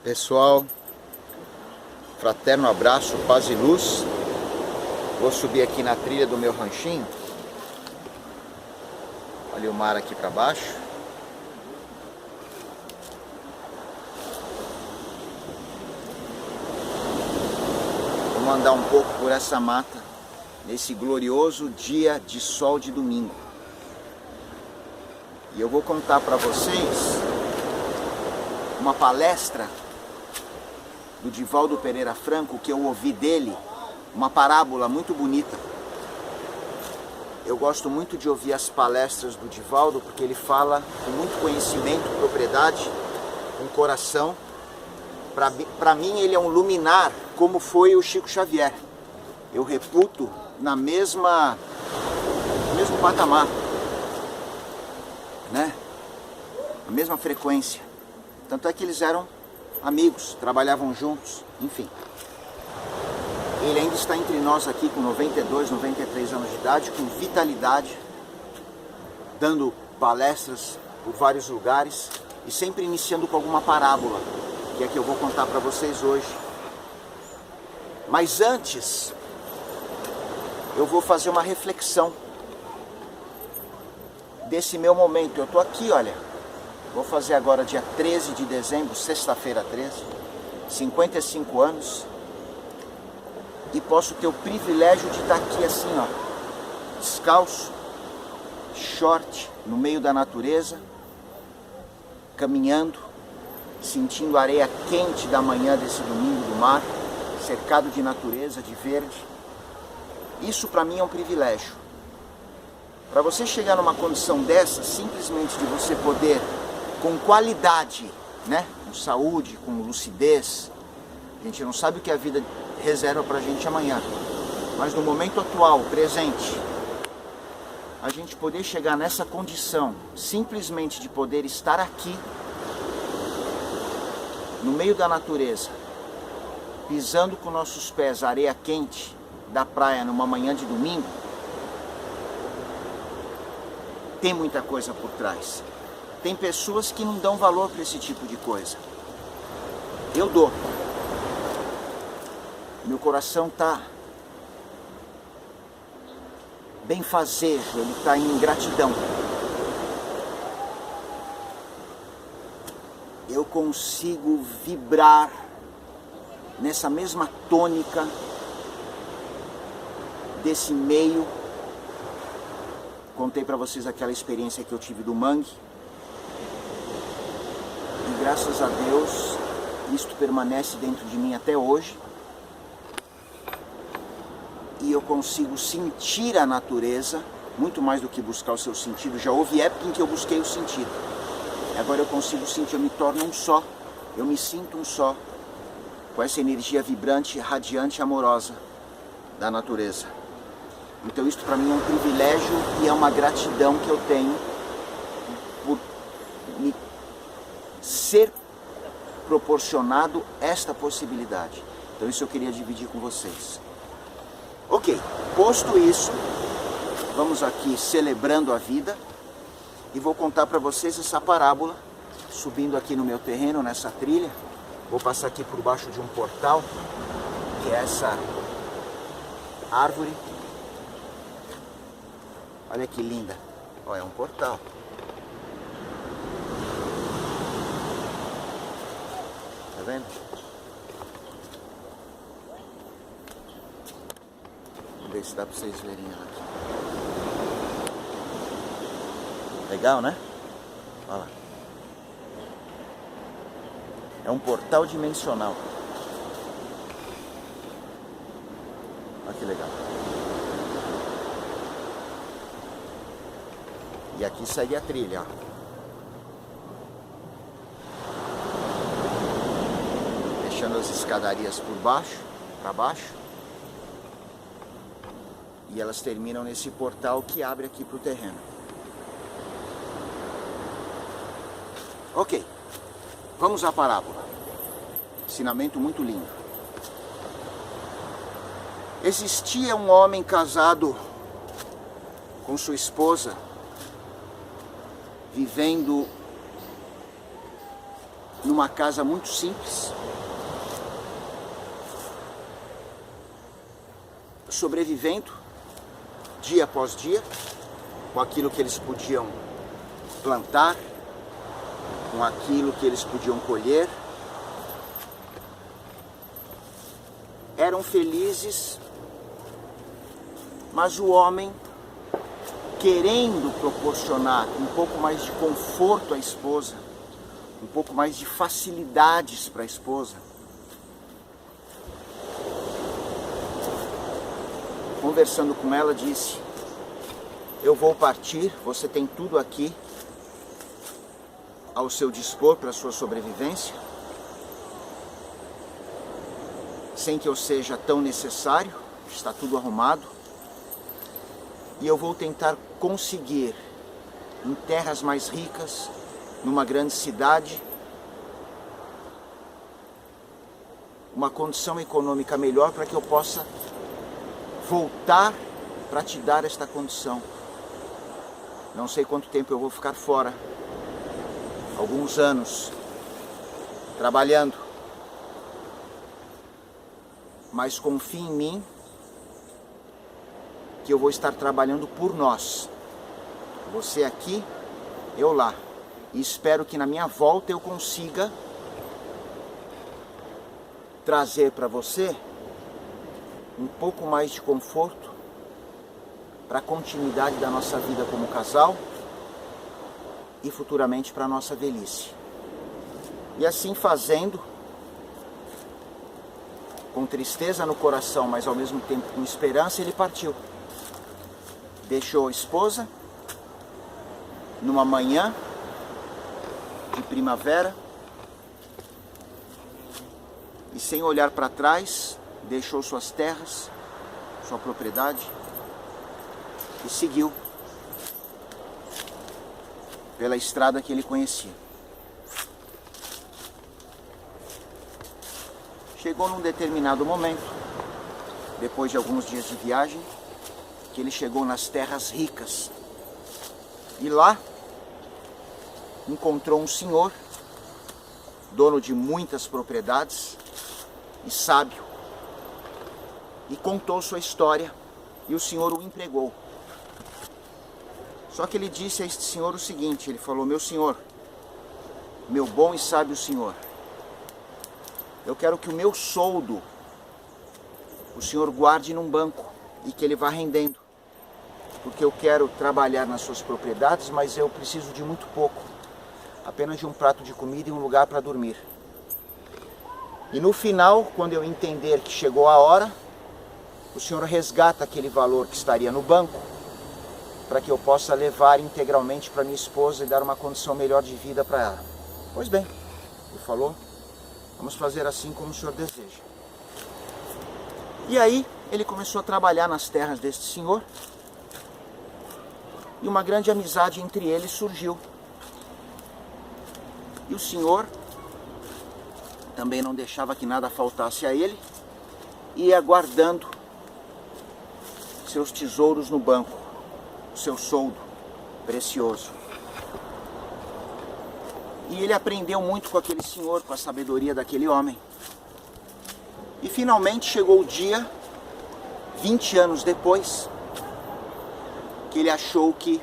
Pessoal, fraterno abraço, paz e luz. Vou subir aqui na trilha do meu ranchinho. Olha o mar aqui para baixo. Vamos andar um pouco por essa mata nesse glorioso dia de sol de domingo. E eu vou contar para vocês uma palestra do Divaldo Pereira Franco que eu ouvi dele, uma parábola muito bonita. Eu gosto muito de ouvir as palestras do Divaldo porque ele fala com muito conhecimento, propriedade, com coração. Para mim ele é um luminar, como foi o Chico Xavier. Eu reputo no mesmo patamar, né? A mesma frequência. Tanto é que eles eram amigos, trabalhavam juntos, enfim. Ele ainda está entre nós aqui com 92, 93 anos de idade, com vitalidade, dando palestras por vários lugares e sempre iniciando com alguma parábola, que é que eu vou contar para vocês hoje. Mas antes, eu vou fazer uma reflexão desse meu momento. Eu estou aqui, olha. Vou fazer agora dia 13 de dezembro, sexta-feira 13, 55 anos. E posso ter o privilégio de estar aqui assim, ó, descalço, short, no meio da natureza, caminhando, sentindo a areia quente da manhã desse domingo do mar, cercado de natureza, de verde. Isso para mim é um privilégio. Para você chegar numa condição dessa, simplesmente de você poder com qualidade, né? Com saúde, com lucidez. A gente não sabe o que a vida reserva pra gente amanhã. Mas no momento atual, presente, a gente poder chegar nessa condição, simplesmente de poder estar aqui, no meio da natureza, pisando com nossos pés a areia quente da praia numa manhã de domingo, tem muita coisa por trás. Tem pessoas que não dão valor para esse tipo de coisa. Eu dou. Meu coração está benfazejo, ele está em gratidão. Eu consigo vibrar nessa mesma tônica desse meio. Contei para vocês aquela experiência que eu tive do mangue. E graças a Deus, isto permanece dentro de mim até hoje. E eu consigo sentir a natureza, muito mais do que buscar o seu sentido. Já houve época em que eu busquei o sentido. Agora eu consigo sentir, eu me torno um só. Eu me sinto um só com essa energia vibrante, radiante e amorosa da natureza. Então isso para mim é um privilégio e é uma gratidão que eu tenho por me ser proporcionado esta possibilidade. Então isso eu queria dividir com vocês. Ok, posto isso, vamos aqui celebrando a vida e vou contar para vocês essa parábola, subindo aqui no meu terreno, nessa trilha. Vou passar aqui por baixo de um portal, que é essa árvore. Olha que linda, ó, é um portal. Tá vendo? Vamos ver se dá para vocês verem ela aqui. Legal, né? Olha lá. É um portal dimensional. Olha que legal. E aqui segue a trilha, ó. Deixando as escadarias por baixo, para baixo. E elas terminam nesse portal que abre aqui para o terreno. Ok, vamos à parábola. Ensinamento muito lindo. Existia um homem casado com sua esposa, vivendo numa casa muito simples, sobrevivendo dia após dia, com aquilo que eles podiam plantar, com aquilo que eles podiam colher. Eram felizes, mas o homem, querendo proporcionar um pouco mais de conforto à esposa, um pouco mais de facilidades para a esposa, conversando com ela, disse: eu vou partir, você tem tudo aqui ao seu dispor para a sua sobrevivência, sem que eu seja tão necessário, está tudo arrumado, e eu vou tentar conseguir em terras mais ricas, numa grande cidade, uma condição econômica melhor para que eu possa voltar para te dar esta condição. Não sei quanto tempo eu vou ficar fora, alguns anos, trabalhando, mas confie em mim, que eu vou estar trabalhando por nós, você aqui, eu lá, e espero que na minha volta eu consiga trazer para você um pouco mais de conforto para a continuidade da nossa vida como casal e futuramente para a nossa velhice. E assim fazendo, com tristeza no coração, mas ao mesmo tempo com esperança, ele partiu. Deixou a esposa numa manhã de primavera e, sem olhar para trás, deixou suas terras, sua propriedade e seguiu pela estrada que ele conhecia. Chegou num determinado momento, depois de alguns dias de viagem, que ele chegou nas terras ricas. E lá encontrou um senhor, dono de muitas propriedades e sábio, e contou sua história, e o senhor o empregou. Só que ele disse a este senhor o seguinte, ele falou: meu senhor, meu bom e sábio senhor, eu quero que o meu soldo o senhor guarde num banco e que ele vá rendendo, porque eu quero trabalhar nas suas propriedades, mas eu preciso de muito pouco, apenas de um prato de comida e um lugar para dormir. E no final, quando eu entender que chegou a hora, o senhor resgata aquele valor que estaria no banco, para que eu possa levar integralmente para minha esposa e dar uma condição melhor de vida para ela. Pois bem, ele falou, vamos fazer assim como o senhor deseja. E aí ele começou a trabalhar nas terras deste senhor, e uma grande amizade entre eles surgiu. E o senhor também não deixava que nada faltasse a ele, e ia guardando seus tesouros no banco, o seu soldo precioso. E ele aprendeu muito com aquele senhor, com a sabedoria daquele homem. E finalmente chegou o dia, 20 anos depois, que ele achou que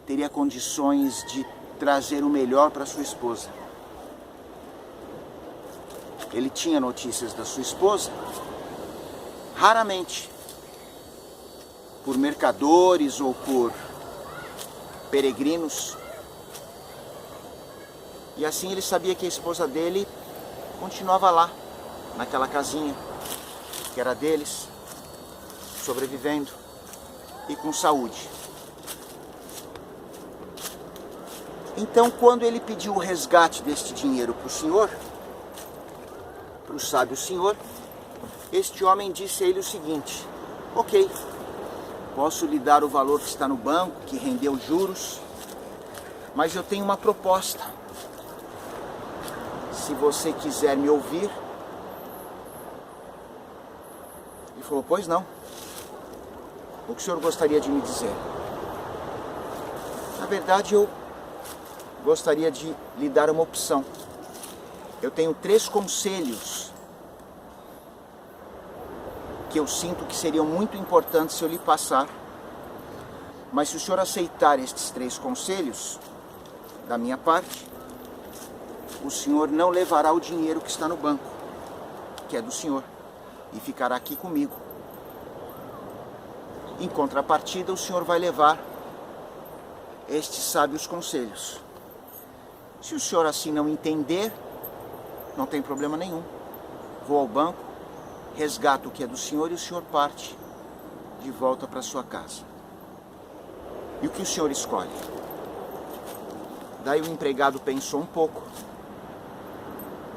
teria condições de trazer o melhor para sua esposa. Ele tinha notícias da sua esposa, raramente, por mercadores ou por peregrinos. E assim ele sabia que a esposa dele continuava lá, naquela casinha que era deles, sobrevivendo e com saúde. Então, quando ele pediu o resgate deste dinheiro para o senhor, para o sábio senhor, este homem disse a ele o seguinte: ok, posso lhe dar o valor que está no banco, que rendeu juros, mas eu tenho uma proposta. Se você quiser me ouvir. Ele falou: pois não. O que o senhor gostaria de me dizer? Na verdade, eu gostaria de lhe dar uma opção. Eu tenho 3 conselhos que eu sinto que seriam muito importantes se eu lhe passar. Mas se o senhor aceitar estes 3 conselhos, da minha parte, o senhor não levará o dinheiro que está no banco, que é do senhor, e ficará aqui comigo. Em contrapartida, o senhor vai levar estes sábios conselhos. Se o senhor assim não entender, não tem problema nenhum. Vou ao banco, resgato o que é do senhor e o senhor parte de volta para sua casa. E o que o senhor escolhe? Daí o empregado pensou um pouco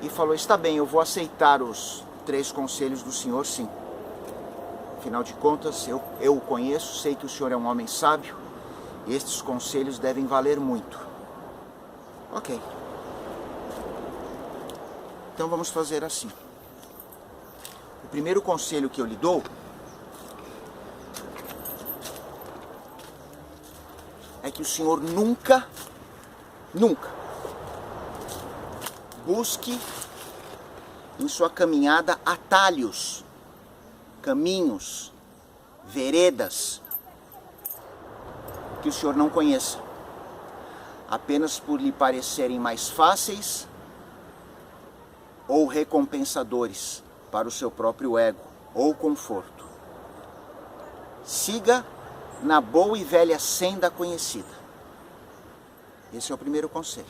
e falou: está bem, eu vou aceitar os 3 conselhos do senhor, sim. Afinal de contas, eu o conheço, sei que o senhor é um homem sábio e estes conselhos devem valer muito. Ok. Então vamos fazer assim. O primeiro conselho que eu lhe dou é que o senhor nunca busque em sua caminhada atalhos, caminhos, veredas que o senhor não conheça, apenas por lhe parecerem mais fáceis ou recompensadores para o seu próprio ego ou conforto. Siga na boa e velha senda conhecida. Esse é o primeiro conselho.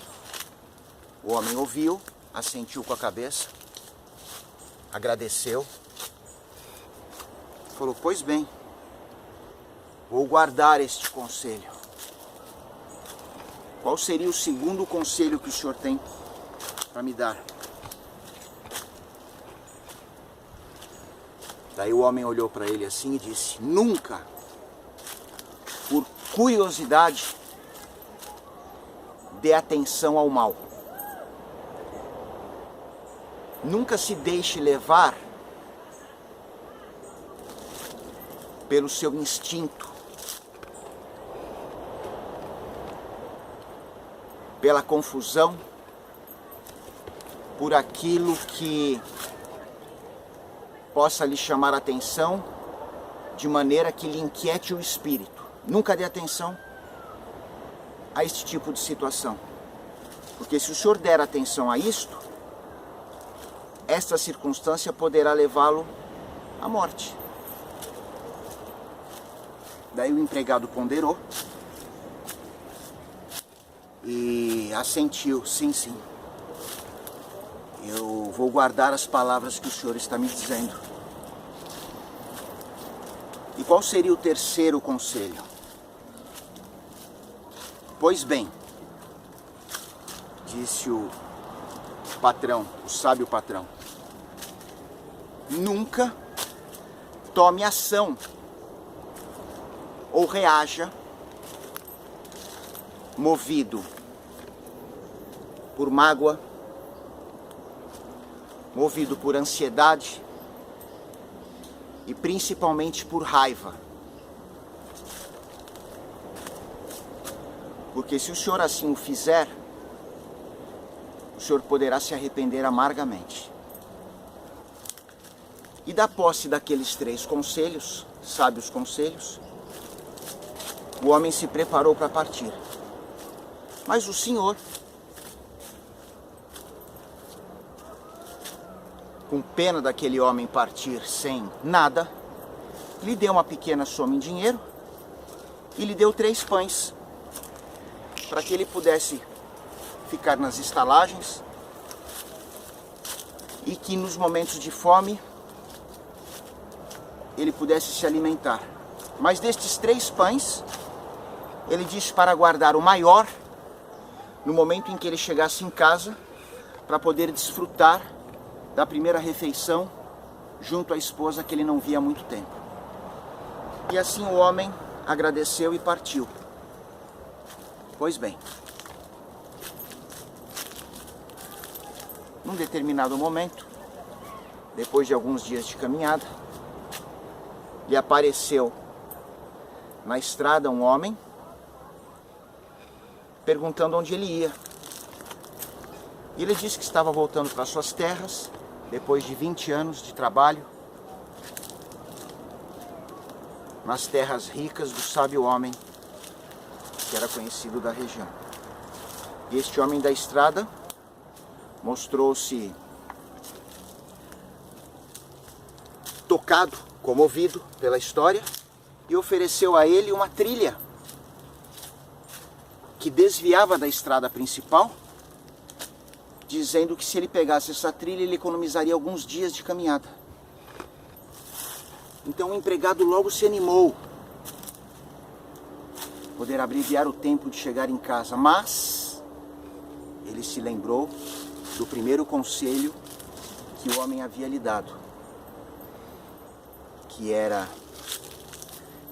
O homem ouviu, assentiu com a cabeça, agradeceu, falou: pois bem, vou guardar este conselho. Qual seria o segundo conselho que o senhor tem para me dar? Daí o homem olhou para ele assim e disse: nunca, por curiosidade, dê atenção ao mal. Nunca se deixe levar pelo seu instinto, pela confusão, por aquilo que possa lhe chamar a atenção de maneira que lhe inquiete o espírito. Nunca dê atenção a este tipo de situação, porque se o senhor der atenção a isto, esta circunstância poderá levá-lo à morte. Daí o empregado ponderou e assentiu: sim, sim, eu vou guardar as palavras que o senhor está me dizendo. E qual seria o terceiro conselho? Pois bem, disse o patrão, o sábio patrão, nunca tome ação ou reaja movido por mágoa, movido por ansiedade e principalmente por raiva. Porque se o senhor assim o fizer, o senhor poderá se arrepender amargamente. E da posse daqueles 3 conselhos, sábios conselhos, o homem se preparou para partir. Mas o senhor, com pena daquele homem partir sem nada, lhe deu uma pequena soma em dinheiro e lhe deu 3 pães, para que ele pudesse ficar nas estalagens e que nos momentos de fome ele pudesse se alimentar. Mas destes 3 pães, ele disse para guardar o maior no momento em que ele chegasse em casa, para poder desfrutar da primeira refeição junto à esposa que ele não via há muito tempo. E assim o homem agradeceu e partiu. Pois bem, num determinado momento, depois de alguns dias de caminhada, lhe apareceu na estrada um homem perguntando onde ele ia. E ele disse que estava voltando para suas terras, depois de 20 anos de trabalho, nas terras ricas do sábio homem, que era conhecido da região. E este homem da estrada mostrou-se tocado, comovido pela história, e ofereceu a ele uma trilha que desviava da estrada principal, dizendo que se ele pegasse essa trilha, ele economizaria alguns dias de caminhada. Então o empregado logo se animou, poder abreviar o tempo de chegar em casa, mas ele se lembrou do primeiro conselho que o homem havia lhe dado, que era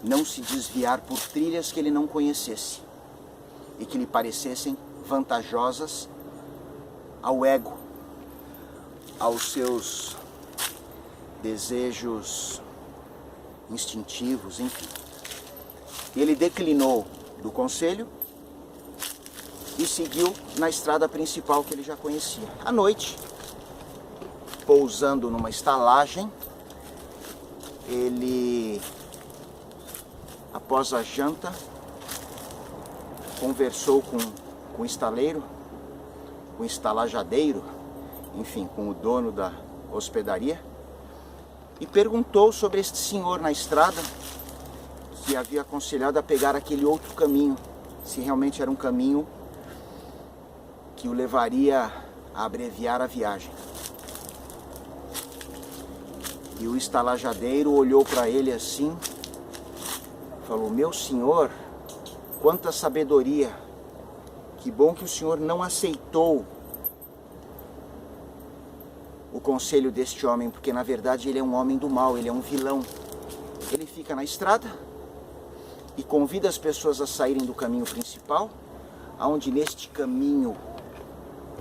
não se desviar por trilhas que ele não conhecesse e que lhe parecessem vantajosas ao ego, aos seus desejos instintivos, enfim. E ele declinou do conselho e seguiu na estrada principal que ele já conhecia. À noite, pousando numa estalagem, ele, após a janta, conversou com o estaleiro, com o estalajadeiro, enfim, com o dono da hospedaria, e perguntou sobre este senhor na estrada, que havia aconselhado a pegar aquele outro caminho, se realmente era um caminho que o levaria a abreviar a viagem. E o estalajadeiro olhou para ele assim, falou: meu senhor, quanta sabedoria, que bom que o senhor não aceitou o conselho deste homem, porque na verdade ele é um homem do mal, ele é um vilão. Ele fica na estrada e convida as pessoas a saírem do caminho principal, aonde neste caminho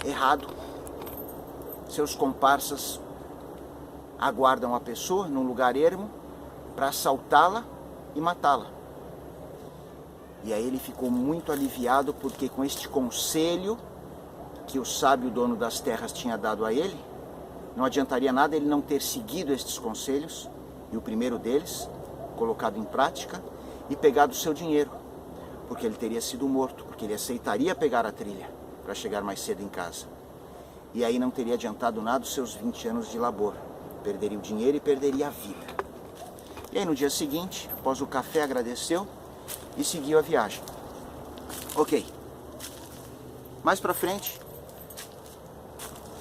errado, seus comparsas aguardam a pessoa num lugar ermo para assaltá-la e matá-la. E aí ele ficou muito aliviado, porque com este conselho que o sábio dono das terras tinha dado a ele, não adiantaria nada ele não ter seguido estes conselhos, e o primeiro deles, colocado em prática, e pegado o seu dinheiro, porque ele teria sido morto, porque ele aceitaria pegar a trilha para chegar mais cedo em casa. E aí não teria adiantado nada os seus 20 anos de labor. Perderia o dinheiro e perderia a vida. E aí no dia seguinte, após o café, agradeceu e seguiu a viagem. Ok. Mais para frente,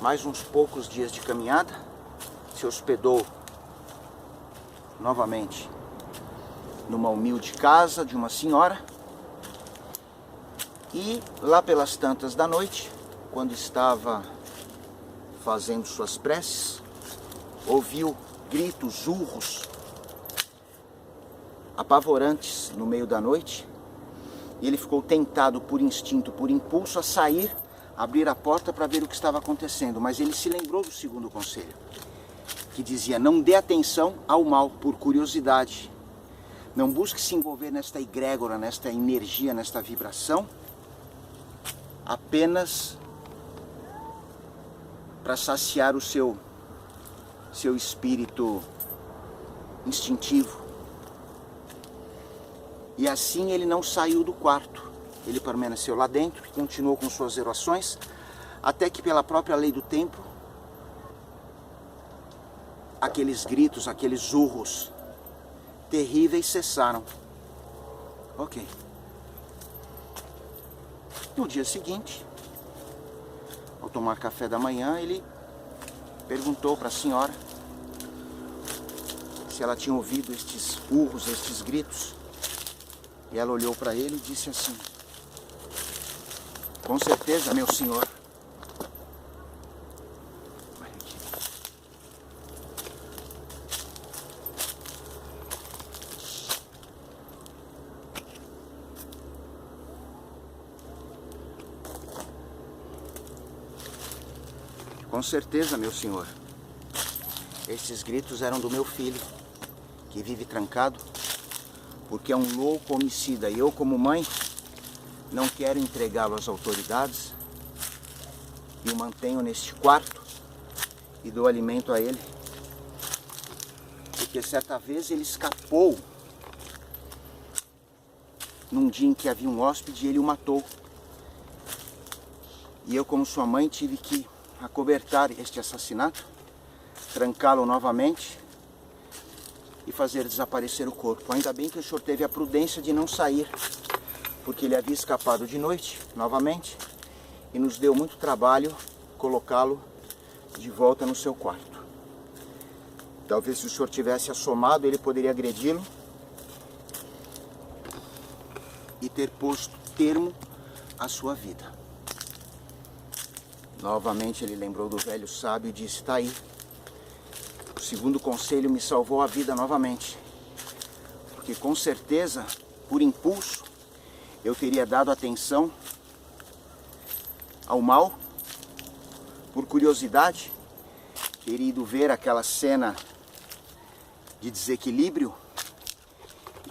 mais uns poucos dias de caminhada, se hospedou novamente numa humilde casa de uma senhora, e lá pelas tantas da noite, quando estava fazendo suas preces, ouviu gritos, urros apavorantes no meio da noite, e ele ficou tentado por instinto, por impulso, a sair, abrir a porta para ver o que estava acontecendo. Mas ele se lembrou do segundo conselho, que dizia: não dê atenção ao mal por curiosidade, não busque se envolver nesta egrégora, nesta energia, nesta vibração, apenas para saciar o seu espírito instintivo. E assim ele não saiu do quarto, ele permaneceu lá dentro e continuou com suas orações, até que pela própria lei do tempo, aqueles gritos, aqueles urros terríveis cessaram. Ok. No dia seguinte, ao tomar café da manhã, ele perguntou para a senhora se ela tinha ouvido estes urros, estes gritos. E ela olhou para ele e disse assim: com certeza, meu senhor. Olha aqui. Com certeza, meu senhor. Estes gritos eram do meu filho, que vive trancado, porque é um louco homicida, e eu, como mãe, não quero entregá-lo às autoridades e o mantenho neste quarto e dou alimento a ele, porque certa vez ele escapou num dia em que havia um hóspede e ele o matou. E eu, como sua mãe, tive que acobertar este assassinato, trancá-lo novamente e fazer desaparecer o corpo. Ainda bem que o senhor teve a prudência de não sair, porque ele havia escapado de noite, novamente, e nos deu muito trabalho colocá-lo de volta no seu quarto. Talvez se o senhor tivesse assomado, ele poderia agredi-lo e ter posto termo à sua vida. Novamente ele lembrou do velho sábio e disse: "Tá aí. O segundo conselho me salvou a vida novamente, porque com certeza, por impulso, eu teria dado atenção ao mal, por curiosidade, teria ido ver aquela cena de desequilíbrio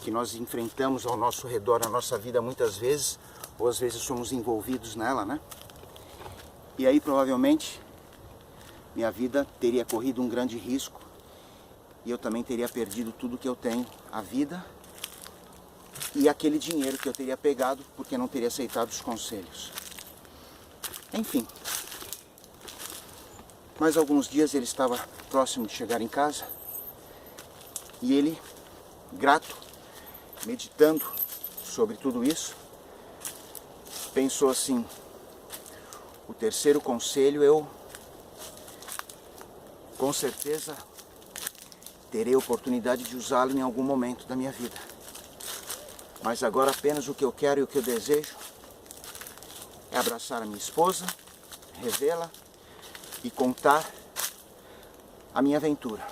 que nós enfrentamos ao nosso redor na nossa vida muitas vezes, ou às vezes somos envolvidos nela, né? E aí provavelmente minha vida teria corrido um grande risco e eu também teria perdido tudo que eu tenho, a vida e aquele dinheiro que eu teria pegado porque não teria aceitado os conselhos. Enfim, mais alguns dias ele estava próximo de chegar em casa e ele, grato, meditando sobre tudo isso, pensou assim: o terceiro conselho eu com certeza terei oportunidade de usá-lo em algum momento da minha vida. Mas agora apenas o que eu quero e o que eu desejo é abraçar a minha esposa, revê-la e contar a minha aventura.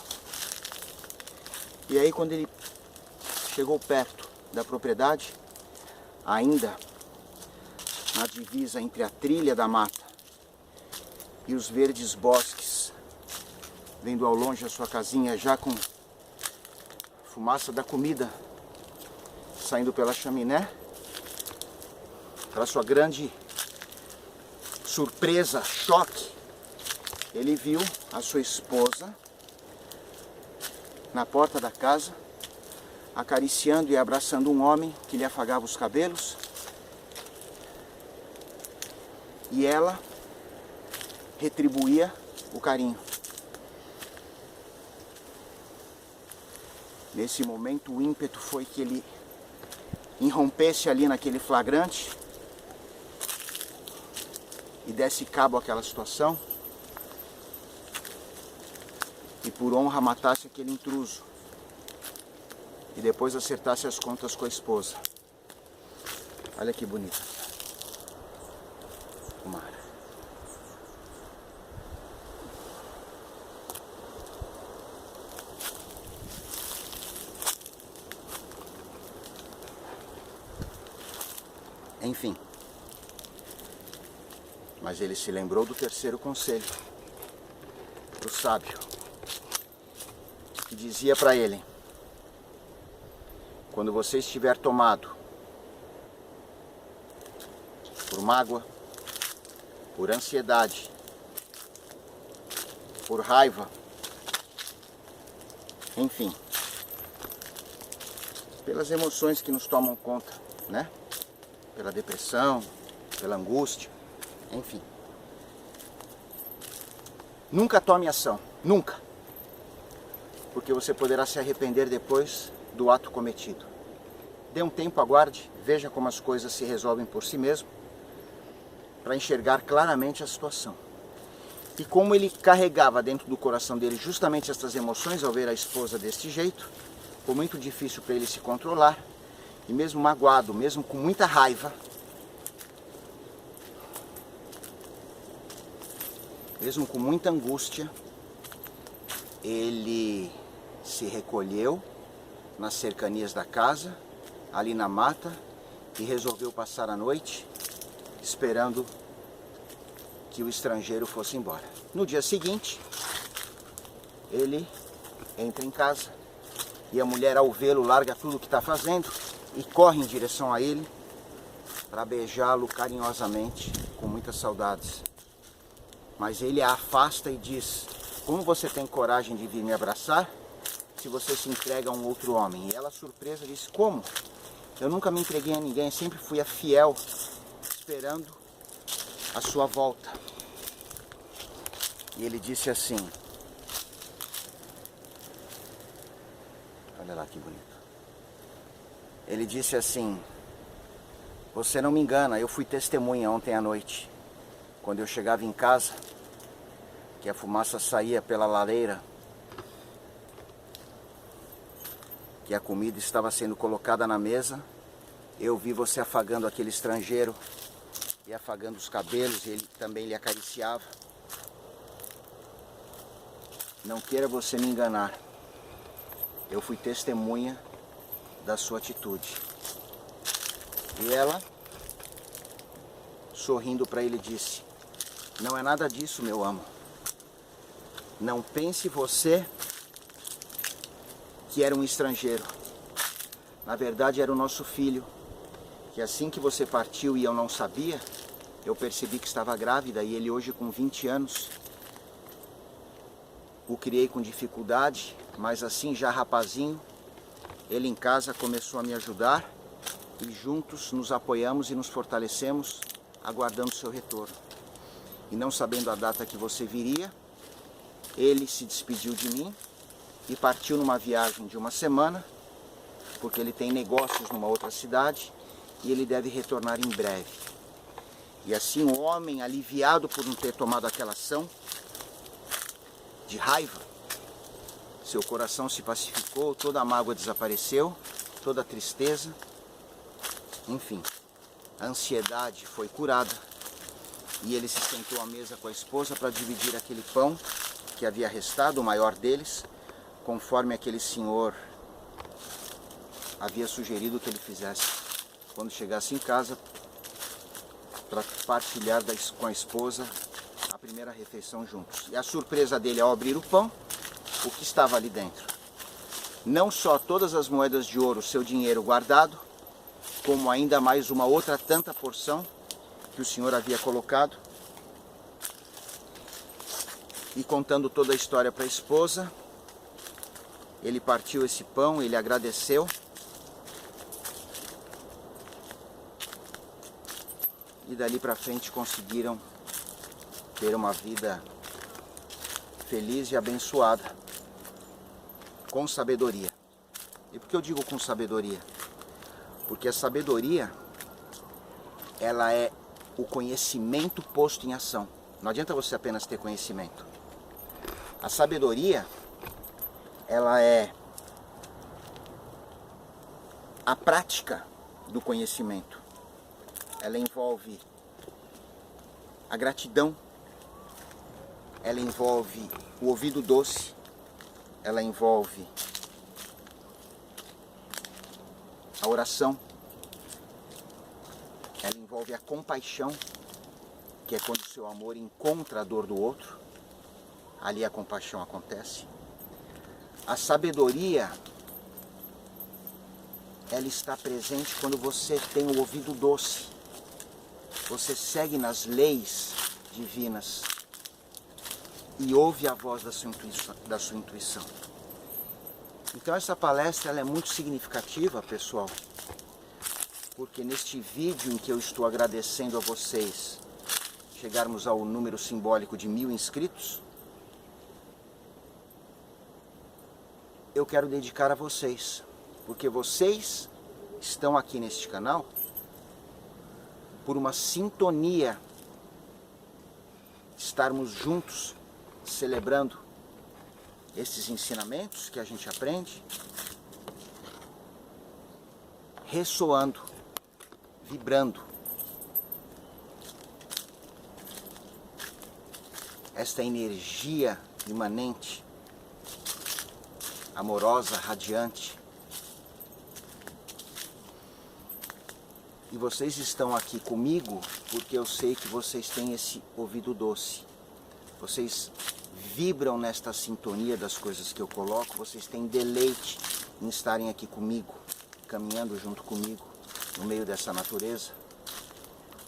E aí quando ele chegou perto da propriedade, ainda na divisa entre a trilha da mata e os verdes bosques, vendo ao longe a sua casinha já com fumaça da comida saindo pela chaminé, para sua grande surpresa, choque, ele viu a sua esposa na porta da casa, acariciando e abraçando um homem que lhe afagava os cabelos, e ela retribuía o carinho. Nesse momento o ímpeto foi que ele irrompesse ali naquele flagrante e desse cabo àquela situação e por honra matasse aquele intruso e depois acertasse as contas com a esposa. Olha que bonita o mar. Enfim, mas ele se lembrou do terceiro conselho do sábio, que dizia para ele: quando você estiver tomado por mágoa, por ansiedade, por raiva, enfim, pelas emoções que nos tomam conta, né? Pela depressão, pela angústia, enfim. Nunca tome ação, nunca. Porque você poderá se arrepender depois do ato cometido. Dê um tempo, aguarde, veja como as coisas se resolvem por si mesmo, para enxergar claramente a situação. E como ele carregava dentro do coração dele justamente estas emoções ao ver a esposa deste jeito, foi muito difícil para ele se controlar. E mesmo magoado, mesmo com muita raiva, mesmo com muita angústia, ele se recolheu nas cercanias da casa, ali na mata, e resolveu passar a noite esperando que o estrangeiro fosse embora. No dia seguinte, ele entra em casa e a mulher, ao vê-lo, larga tudo o que está fazendo e corre em direção a ele para beijá-lo carinhosamente, com muitas saudades. Mas ele a afasta e diz: como você tem coragem de vir me abraçar se você se entrega a um outro homem? E ela, surpresa, diz: como? Eu nunca me entreguei a ninguém, sempre fui a fiel, esperando a sua volta. E ele disse assim, olha lá que bonito. Ele disse assim: você não me engana, eu fui testemunha ontem à noite, quando eu chegava em casa, que a fumaça saía pela lareira, que a comida estava sendo colocada na mesa, eu vi você afagando aquele estrangeiro e afagando os cabelos, e ele também lhe acariciava. Não queira você me enganar, eu fui testemunha da sua atitude. E ela, sorrindo para ele, disse: não é nada disso, meu amo. Não pense você que era um estrangeiro. Na verdade era o nosso filho, que assim que você partiu e eu não sabia, eu percebi que estava grávida, e ele hoje com 20 anos. O criei com dificuldade, mas assim já rapazinho, ele em casa começou a me ajudar, e juntos nos apoiamos e nos fortalecemos, aguardando seu retorno. E não sabendo a data que você viria, ele se despediu de mim e partiu numa viagem de uma semana, porque ele tem negócios numa outra cidade e ele deve retornar em breve. E assim o homem, aliviado por não ter tomado aquela ação de raiva, seu coração se pacificou, toda a mágoa desapareceu, toda a tristeza, enfim, a ansiedade foi curada, e ele se sentou à mesa com a esposa para dividir aquele pão que havia restado, o maior deles, conforme aquele senhor havia sugerido que ele fizesse quando chegasse em casa, para partilhar com a esposa a primeira refeição juntos. E a surpresa dele ao abrir o pão, o que estava ali dentro? Não só todas as moedas de ouro, seu dinheiro guardado, como ainda mais uma outra tanta porção que o Senhor havia colocado. E contando toda a história para a esposa, ele partiu esse pão, ele agradeceu. E dali para frente conseguiram ter uma vida feliz e abençoada, com sabedoria. E por que eu digo com sabedoria? Porque a sabedoria, ela é o conhecimento posto em ação. Não adianta você apenas ter conhecimento. A sabedoria, ela é a prática do conhecimento. Ela envolve a gratidão, ela envolve o ouvido doce, ela envolve a oração, ela envolve a compaixão, que é quando o seu amor encontra a dor do outro, ali a compaixão acontece. A sabedoria, ela está presente quando você tem o ouvido doce, você segue nas leis divinas e ouve a voz da sua intuição. Então essa palestra ela é muito significativa, pessoal, porque neste vídeo em que eu estou agradecendo a vocês chegarmos ao número simbólico de 1000 inscritos, eu quero dedicar a vocês, porque vocês estão aqui neste canal por uma sintonia, estarmos juntos celebrando esses ensinamentos que a gente aprende, ressoando, vibrando. Esta energia imanente, amorosa, radiante. E vocês estão aqui comigo porque eu sei que vocês têm esse ouvido doce. Vocês vibram nesta sintonia das coisas que eu coloco, vocês têm deleite em estarem aqui comigo, caminhando junto comigo no meio dessa natureza.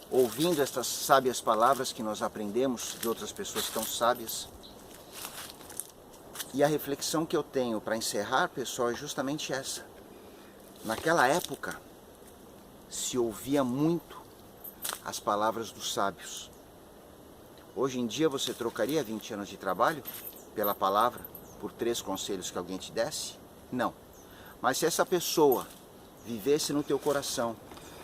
ouvindo estas sábias palavras que nós aprendemos de outras pessoas tão sábias. E a reflexão que eu tenho para encerrar, pessoal, é justamente essa. Naquela época, se ouvia muito as palavras dos sábios. Hoje em dia você trocaria 20 anos de trabalho pela palavra, por 3 conselhos que alguém te desse? Não. Mas se essa pessoa vivesse no teu coração,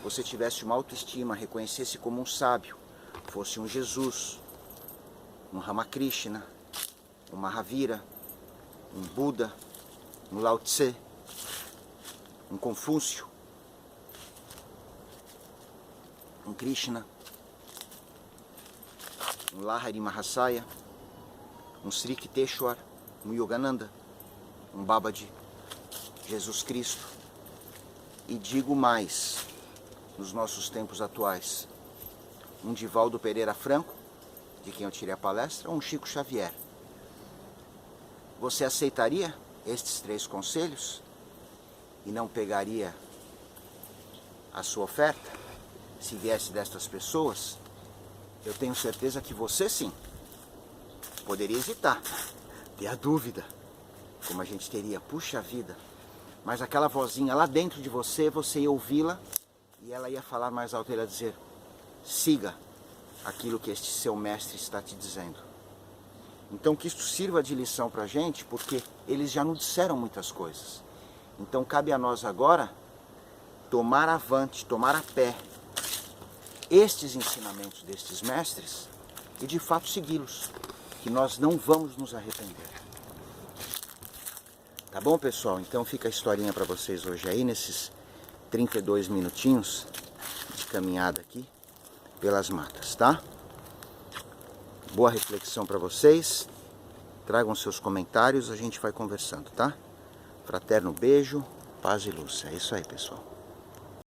você tivesse uma autoestima, reconhecesse como um sábio, fosse um Jesus, um Ramakrishna, um Mahavira, um Buda, um Lao Tse, um Confúcio, um Krishna, um Lahari Mahasaya, um Sri Kiteshwar, um Yogananda, um Babaji, Jesus Cristo. E digo mais, nos nossos tempos atuais, um Divaldo Pereira Franco, de quem eu tirei a palestra, ou um Chico Xavier. Você aceitaria estes 3 conselhos e não pegaria a sua oferta se viesse destas pessoas? Eu tenho certeza que você sim poderia hesitar, ter a dúvida, como a gente teria, puxa vida, mas aquela vozinha lá dentro de você, você ia ouvi-la e ela ia falar mais alto, ela ia dizer, siga aquilo que este seu mestre está te dizendo. Então que isto sirva de lição para a gente, porque eles já nos disseram muitas coisas. Então cabe a nós agora tomar avante, tomar a pé estes ensinamentos destes mestres e de fato segui-los, que nós não vamos nos arrepender. Tá bom, pessoal? Então fica a historinha para vocês hoje aí, nesses 32 minutinhos de caminhada aqui pelas matas, tá? Boa reflexão para vocês. Tragam seus comentários, a gente vai conversando, tá? Fraterno beijo, paz e luz. É isso aí, pessoal.